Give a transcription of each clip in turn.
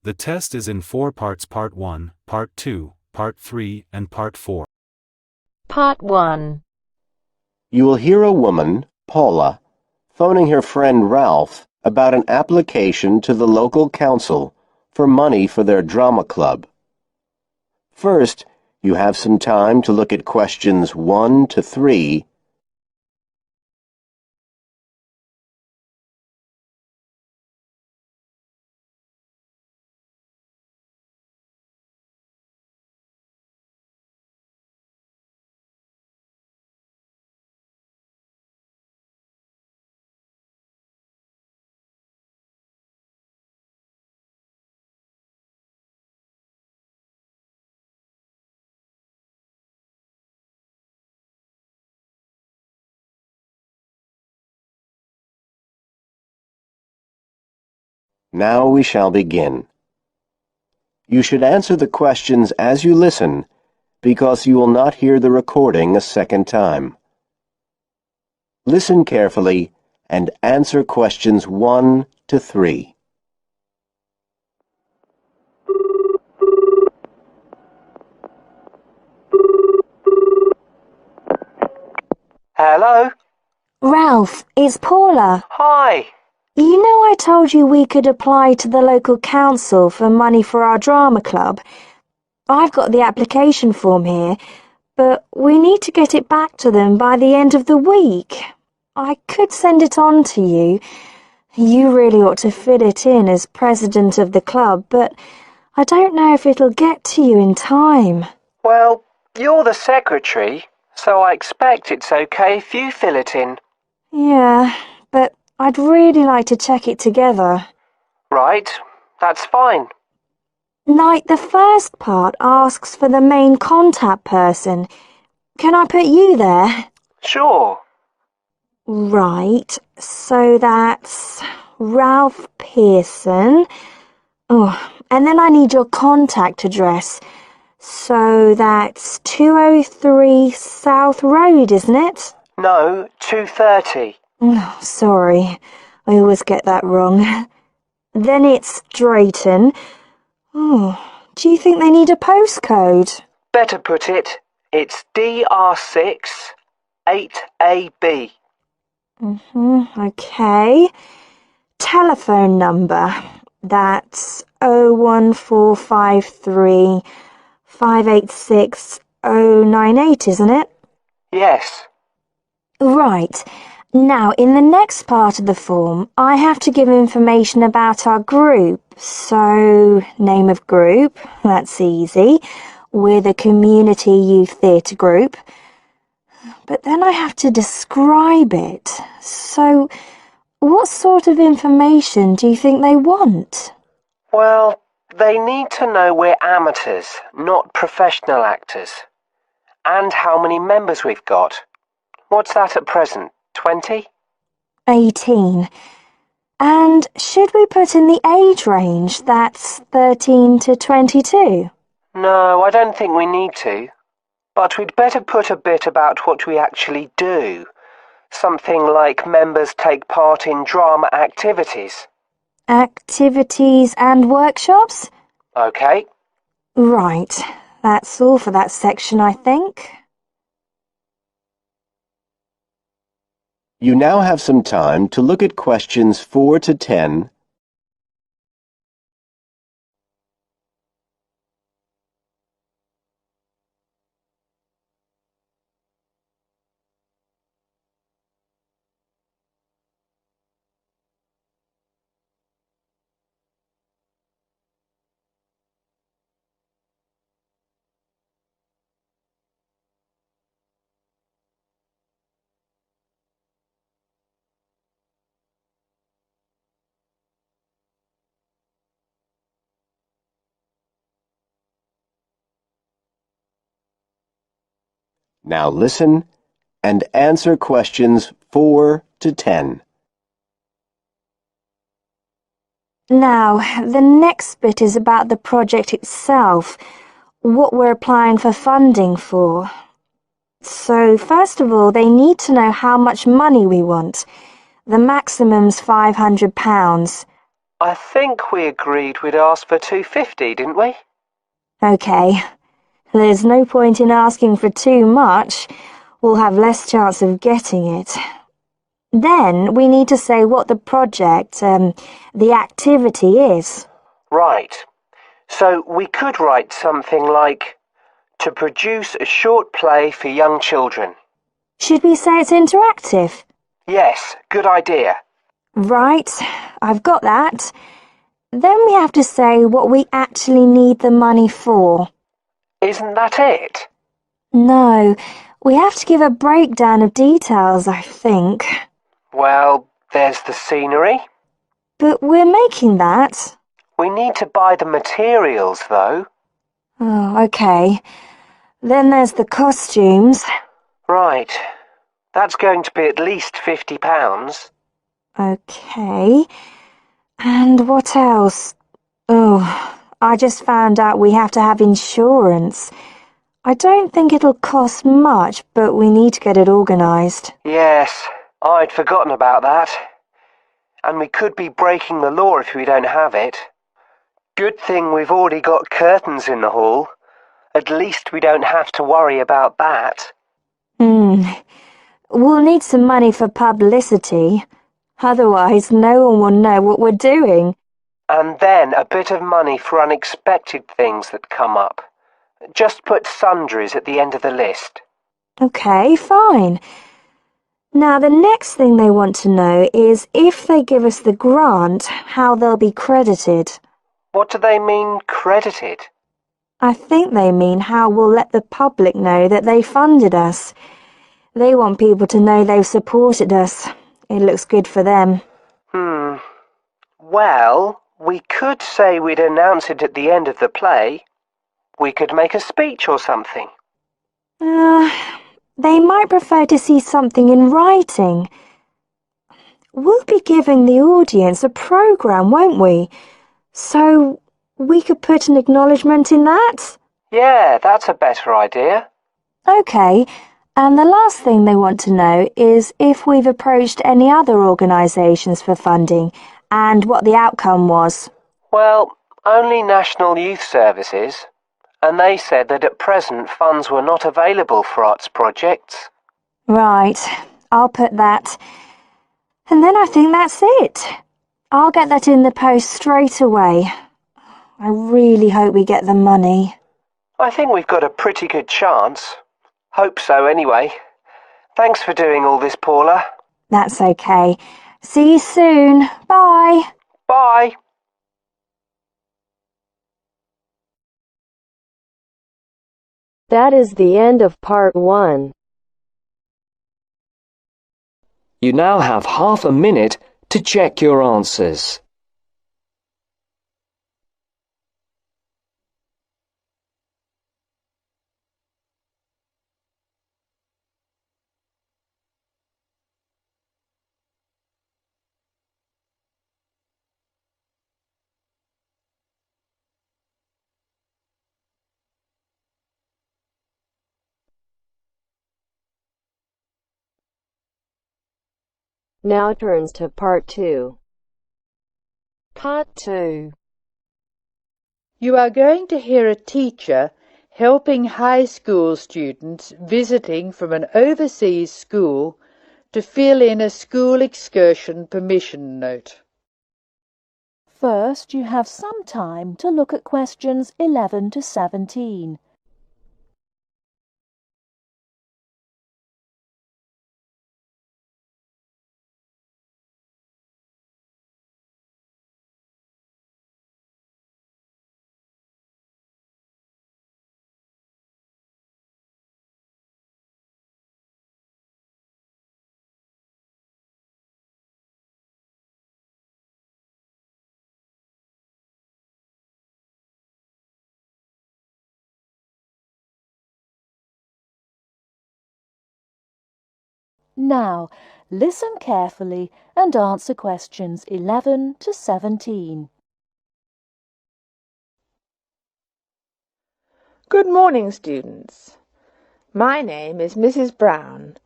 The test is in 4 parts: Part 1, Part 2, Part 3, and Part 4. Part 1. You will hear a woman, Paula, phoning her friend Ralph about an application to the local council for money for their drama club. First, you have some time to look at questions 1 to 3. Now we shall begin. You should answer the questions as you listen, because you will not hear the recording a second time. Listen carefully and answer questions 1 to 3. Hello? Ralph, it's Paula. Hi. You know I told you we could apply to the local council for money for our drama club. I've got the application form here, but we need to get it back to them by the end of the week. I could send it on to you. You really ought to fill it in as president of the club, but I don't know if it'll get to you in time. Well, you're the secretary, so I expect it's okay if you fill it in. Yeah, but I'd really like to check it together. Right, that's fine. Like, the first part asks for the main contact person. Can I put you there? Sure. Right, so that's Ralph Pearson. Oh, and then I need your contact address. So that's 203 South Road, isn't it? No, 2:30. Oh, sorry, I always get that wrong. Then it's Drayton. Oh, do you think they need a postcode? Better put it, it's DR6 8AB. Okay. Telephone number. That's 01453 586 098, isn't it? Yes. Right. Now, in the next part of the form, I have to give information about our group. So, name of group, that's easy. We're the Community Youth Theatre Group. But then I have to describe it. So, what sort of information do you think they want? Well, they need to know we're amateurs, not professional actors. And how many members we've got. What's that at present? 20? 18. And should we put in the age range? That's 13 to 22. No, I don't think we need to. But we'd better put a bit about what we actually do. Something like members take part in drama activities. Activities and workshops? Okay. Right. That's all for that section, I think. You now have some time to look at questions 4 to 10. Now listen and answer questions 4 to 10. Now, the next bit is about the project itself, what we're applying for funding for. So, first of all, they need to know how much money we want. The maximum's £500. I think we agreed we'd ask for $250, didn't we? Okay. There's no point in asking for too much. We'll have less chance of getting it. Then we need to say what the project, the activity is. Right. So we could write something like, to produce a short play for young children. Should we say it's interactive? Yes, good idea. Right, I've got that. Then we have to say what we actually need the money for. Isn't that it? No, we have to give a breakdown of details, I think. Well, there's the scenery. But we're making that. We need to buy the materials, though. Oh, okay. Then there's the costumes. Right. That's going to be at least £50. Okay. And what else? Oh, I just found out we have to have insurance. I don't think it'll cost much, but we need to get it organised. Yes, I'd forgotten about that. And we could be breaking the law if we don't have it. Good thing we've already got curtains in the hall. At least we don't have to worry about that. We'll need some money for publicity. Otherwise, no one will know what we're doing. And then a bit of money for unexpected things that come up. Just put sundries at the end of the list. Okay, fine. Now, the next thing they want to know is if they give us the grant, how they'll be credited. What do they mean, credited? I think they mean how we'll let the public know that they funded us. They want people to know they've supported us. It looks good for them. Well, we could say we'd announce it at the end of the play. We could make a speech or something. They might prefer to see something in writing. We'll be giving the audience a programme, won't we? So we could put an acknowledgement in that? Yeah, that's a better idea. Okay, and the last thing they want to know is if we've approached any other organisations for funding and what the outcome was. Well, only National Youth Services. And they said that at present funds were not available for arts projects. Right, I'll put that. And then I think that's it. I'll get that in the post straight away. I really hope we get the money. I think we've got a pretty good chance. Hope so, anyway. Thanks for doing all this, Paula. That's okay. See you soon. Bye. Bye. That is the end of part 1. You now have half a minute to check your answers. Now turns to part 2. Part 2. You are going to hear a teacher helping high school students visiting from an overseas school to fill in a school excursion permission note. First, you have some time to look at questions 11 to 17. Now, listen carefully and answer questions 11 to 17. Good morning, students. My name is Mrs. Brown,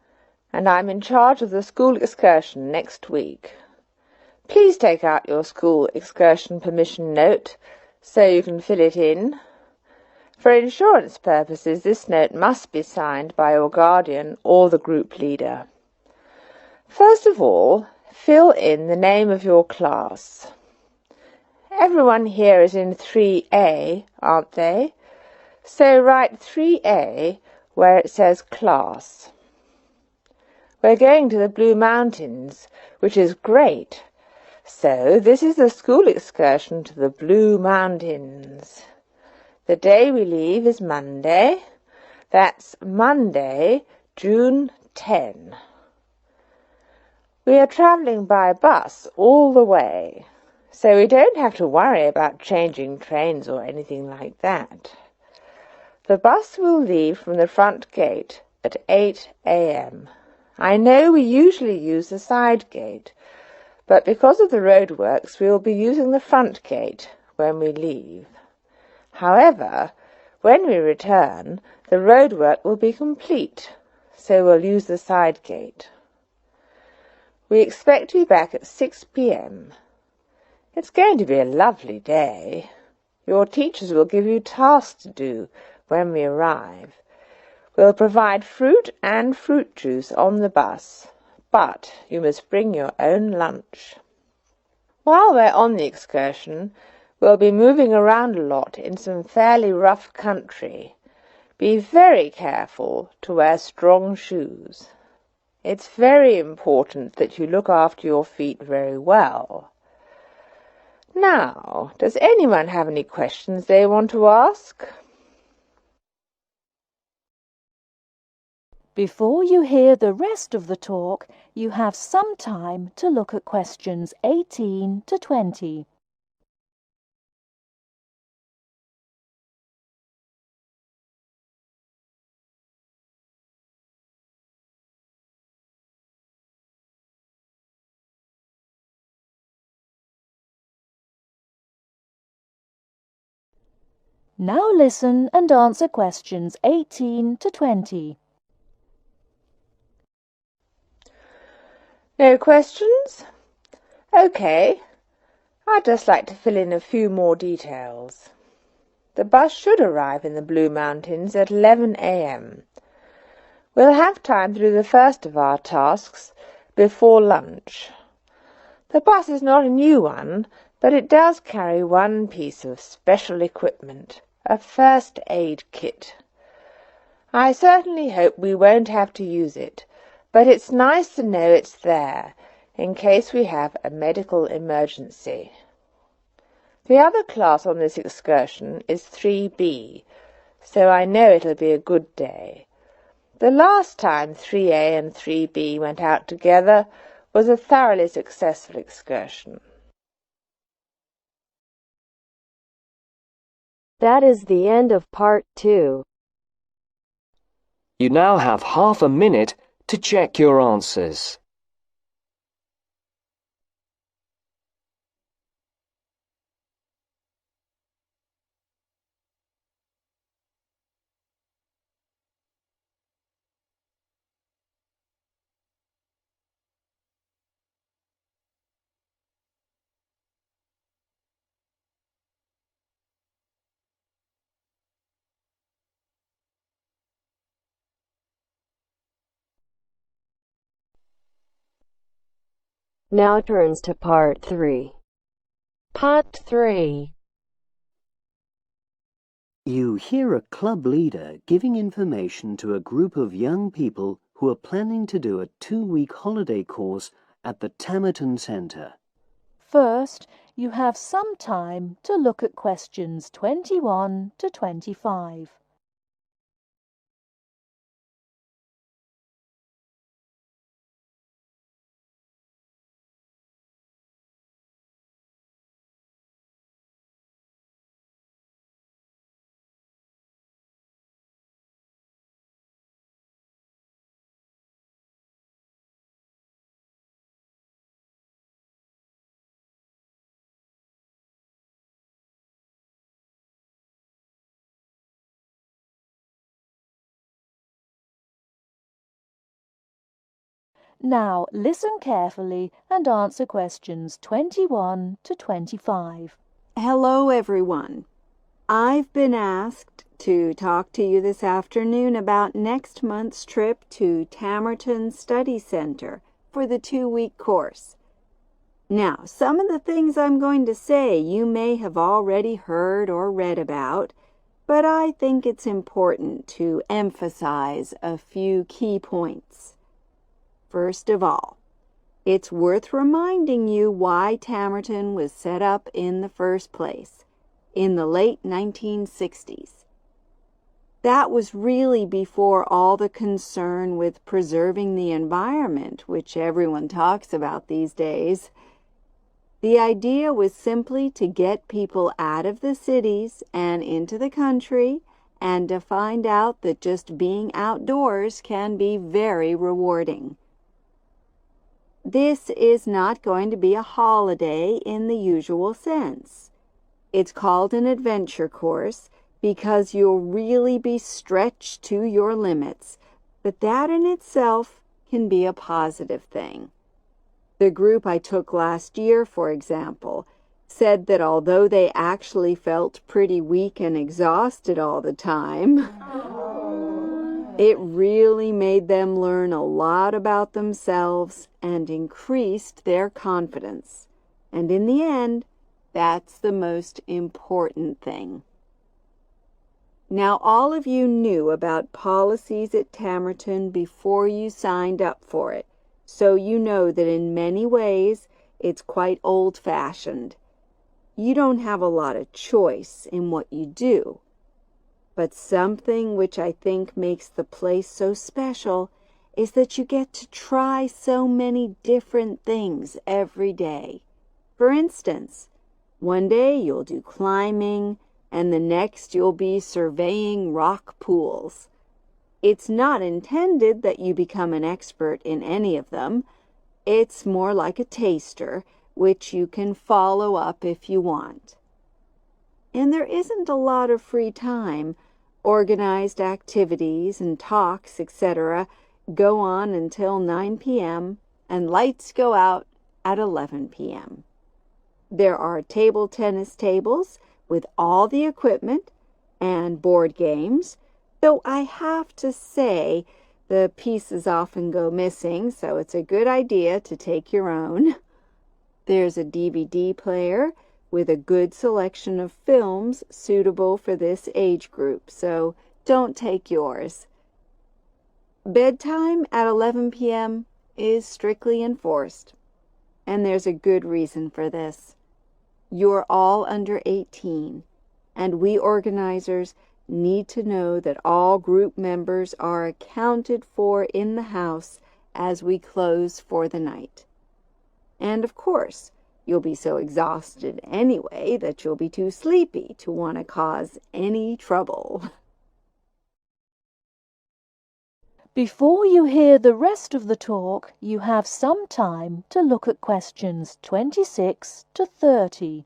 and I'm in charge of the school excursion next week. Please take out your school excursion permission note so you can fill it in. For insurance purposes, this note must be signed by your guardian or the group leader. First of all, fill in the name of your class. Everyone here is in 3A, aren't they? So write 3A where it says class. We're going to the Blue Mountains, which is great. So this is the school excursion to the Blue Mountains. The day we leave is Monday. That's Monday, June 10. We are travelling by bus all the way, so we don't have to worry about changing trains or anything like that. The bus will leave from the front gate at 8 a.m. I know we usually use the side gate, but because of the roadworks we will be using the front gate when we leave. However, when we return, the roadwork will be complete, so we'll use the side gate. We expect to be back at 6 p.m. It's going to be a lovely day. Your teachers will give you tasks to do when we arrive. We'll provide fruit and fruit juice on the bus, but you must bring your own lunch. While we're on the excursion, we'll be moving around a lot in some fairly rough country. Be very careful to wear strong shoes. It's very important that you look after your feet very well. Now, does anyone have any questions they want to ask? Before you hear the rest of the talk, you have some time to look at questions 18 to 20. Now listen and answer questions 18 to 20. No questions? OK. I'd just like to fill in a few more details. The bus should arrive in the Blue Mountains at 11 a.m. We'll have time to do the first of our tasks before lunch. The bus is not a new one, but it does carry one piece of special equipment, a first aid kit. I certainly hope we won't have to use it, but it's nice to know it's there, in case we have a medical emergency. The other class on this excursion is 3B, so I know it'll be a good day. The last time 3A and 3B went out together was a thoroughly successful excursion. That is the end of part 2. You now have half a minute to check your answers. Now turns to part 3. Part 3. You hear a club leader giving information to a group of young people who are planning to do a 2-week holiday course at the Tamerton Centre. First, you have some time to look at questions 21 to 25. Now listen carefully and answer questions 21 to 25. Hello, everyone. I've been asked to talk to you this afternoon about next month's trip to Tamerton Study Center for the 2-week course. Now, some of the things I'm going to say you may have already heard or read about, but I think it's important to emphasize a few key points. First of all, it's worth reminding you why Tamerton was set up in the first place, in the late 1960s. That was really before all the concern with preserving the environment, which everyone talks about these days. The idea was simply to get people out of the cities and into the country, and to find out that just being outdoors can be very rewarding. This is not going to be a holiday in the usual sense. It's called an adventure course because you'll really be stretched to your limits, but that in itself can be a positive thing. The group I took last year, for example, said that although they actually felt pretty weak and exhausted all the time, it really made them learn a lot about themselves and increased their confidence. And in the end, that's the most important thing. Now, all of you knew about policies at Tamerton before you signed up for it, so you know that in many ways it's quite old-fashioned. You don't have a lot of choice in what you do. But something which I think makes the place so special is that you get to try so many different things every day. For instance, one day you'll do climbing, and the next you'll be surveying rock pools. It's not intended that you become an expert in any of them. It's more like a taster, which you can follow up if you want. And there isn't a lot of free time. Organized activities and talks, etc., go on until 9 p.m., and lights go out at 11 p.m. There are table tennis tables with all the equipment and board games, though I have to say the pieces often go missing, so it's a good idea to take your own. There's a DVD player with a good selection of films suitable for this age group, so don't take yours. Bedtime at 11 p.m. is strictly enforced, and there's a good reason for this. You're all under 18, and we organizers need to know that all group members are accounted for in the house as we close for the night. And of course, you'll be so exhausted anyway that you'll be too sleepy to want to cause any trouble. Before you hear the rest of the talk, you have some time to look at questions 26 to 30.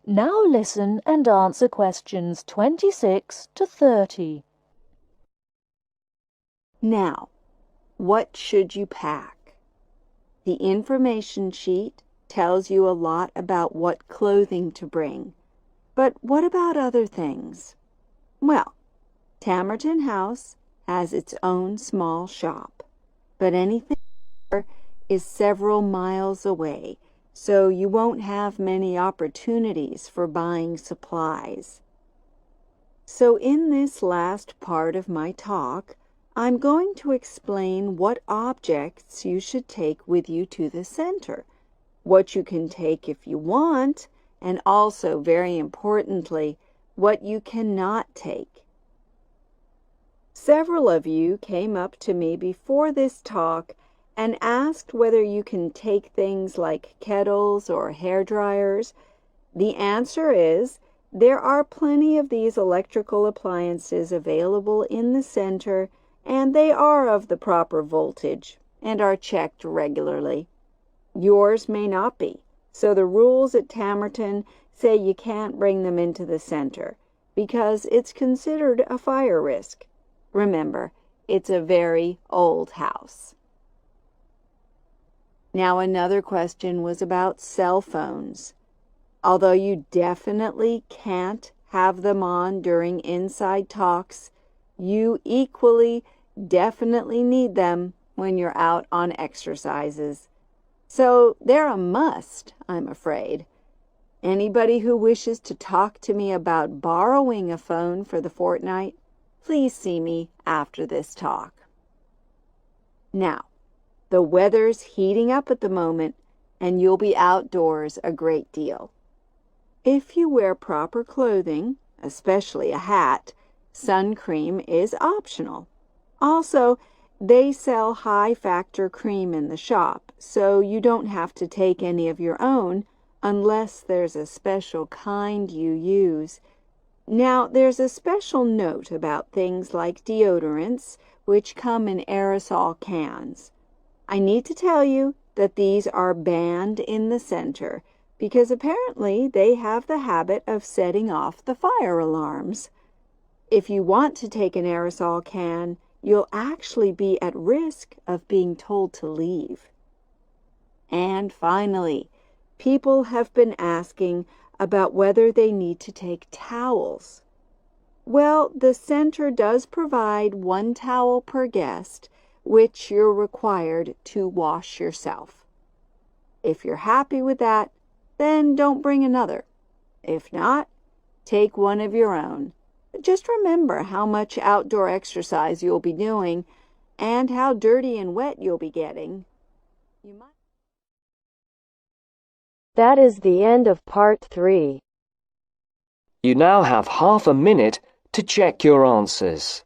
Now listen and answer questions 26 to 30. Now, what should you pack? The information sheet tells you a lot about what clothing to bring. But what about other things? Well, Tamerton House has its own small shop, but anything there is several miles away, so you won't have many opportunities for buying supplies. So in this last part of my talk, I'm going to explain what objects you should take with you to the center, what you can take if you want, and also, very importantly, what you cannot take. Several of you came up to me before this talk and asked whether you can take things like kettles or hair dryers. The answer is there are plenty of these electrical appliances available in the center, and they are of the proper voltage and are checked regularly. Yours may not be, so the rules at Tamerton say you can't bring them into the center because it's considered a fire risk. Remember, it's a very old house. Now, another question was about cell phones. Although you definitely can't have them on during inside talks, you equally definitely need them when you're out on exercises. So they're a must, I'm afraid. Anybody who wishes to talk to me about borrowing a phone for the fortnight, please see me after this talk. Now, the weather's heating up at the moment, and you'll be outdoors a great deal. If you wear proper clothing, especially a hat, sun cream is optional. Also, they sell high-factor cream in the shop, so you don't have to take any of your own unless there's a special kind you use. Now, there's a special note about things like deodorants, which come in aerosol cans. I need to tell you that these are banned in the center because apparently they have the habit of setting off the fire alarms. If you want to take an aerosol can, you'll actually be at risk of being told to leave. And finally, people have been asking about whether they need to take towels. Well, the center does provide 1 towel per guest, which you're required to wash yourself. If you're happy with that, then don't bring another. If not, take one of your own. Just remember how much outdoor exercise you'll be doing and how dirty and wet you'll be getting. That is the end of part 3. You now have half a minute to check your answers.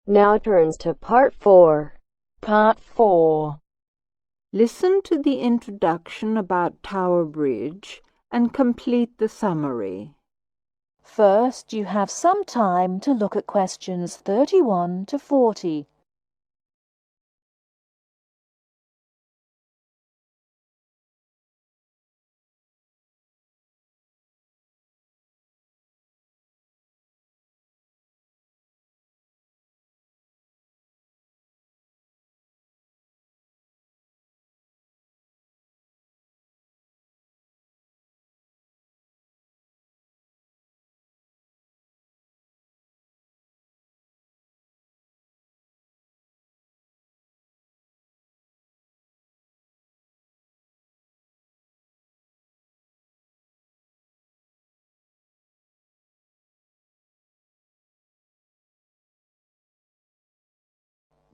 Now turns to part 4. Part 4. Listen to the introduction about Tower Bridge and complete the summary. First, you have some time to look at questions 31 to 40.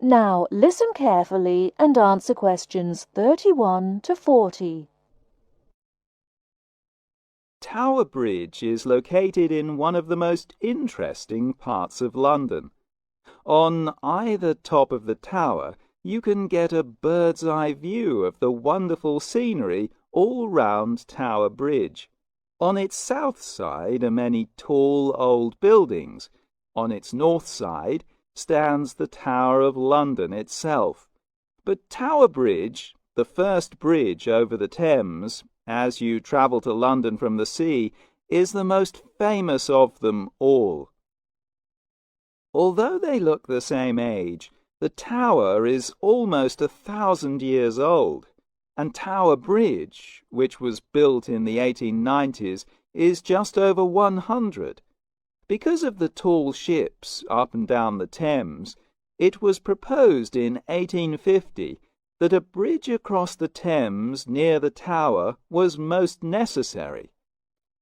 Now, listen carefully and answer questions 31 to 40. Tower Bridge is located in one of the most interesting parts of London. On either top of the tower, you can get a bird's-eye view of the wonderful scenery all round Tower Bridge. On its south side are many tall old buildings. On its north side stands the Tower of London itself. But Tower Bridge, the first bridge over the Thames, as you travel to London from the sea, is the most famous of them all. Although they look the same age, the tower is almost 1,000 years old, and Tower Bridge, which was built in the 1890s, is just over 100. Because of the tall ships up and down the Thames, it was proposed in 1850 that a bridge across the Thames near the tower was most necessary.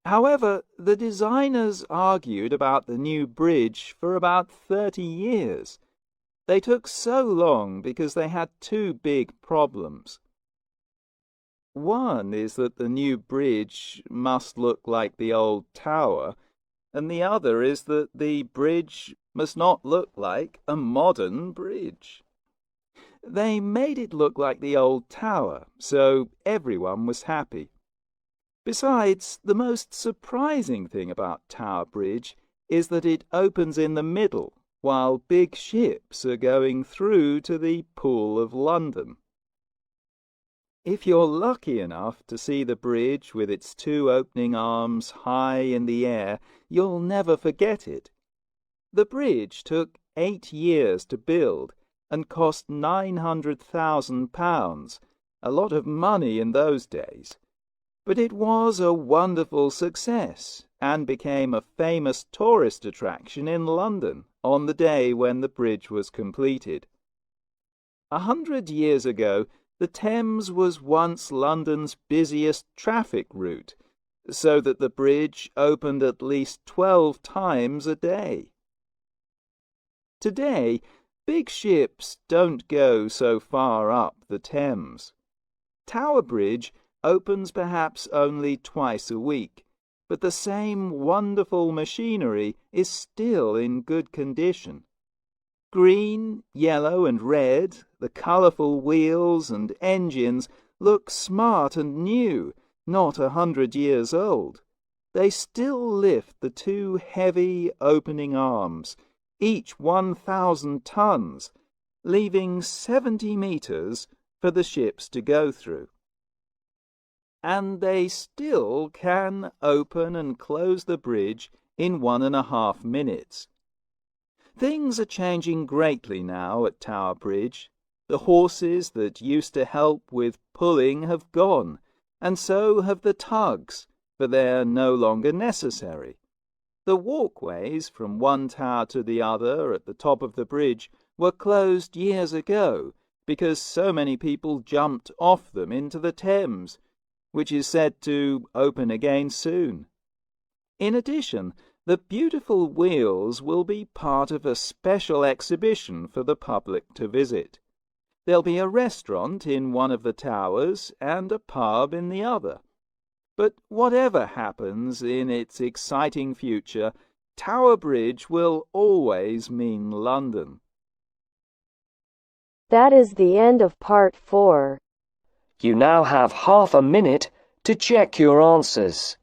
However, the designers argued about the new bridge for about 30 years. They took so long because they had two big problems. One is that the new bridge must look like the old tower, and the other is that the bridge must not look like a modern bridge. They made it look like the old tower, so everyone was happy. Besides, the most surprising thing about Tower Bridge is that it opens in the middle, while big ships are going through to the Pool of London. If you're lucky enough to see the bridge with its two opening arms high in the air, you'll never forget it. The bridge took 8 years to build and cost £900,000, a lot of money in those days. But it was a wonderful success and became a famous tourist attraction in London on the day when the bridge was completed. 100 years ago, the Thames was once London's busiest traffic route, so that the bridge opened at least 12 times a day. Today, big ships don't go so far up the Thames. Tower Bridge opens perhaps only twice a week, but the same wonderful machinery is still in good condition. Green, yellow and red, the colourful wheels and engines look smart and new, not 100 years old. They still lift the two heavy opening arms, each 1,000 tons, leaving 70 metres for the ships to go through. And they still can open and close the bridge in 1.5 minutes. Things are changing greatly now at Tower Bridge. The horses that used to help with pulling have gone, and so have the tugs, for they're no longer necessary. The walkways from one tower to the other at the top of the bridge were closed years ago because so many people jumped off them into the Thames, which is said to open again soon. In addition, the beautiful wheels will be part of a special exhibition for the public to visit. There'll be a restaurant in one of the towers and a pub in the other. But whatever happens in its exciting future, Tower Bridge will always mean London. That is the end of part 4. You now have half a minute to check your answers.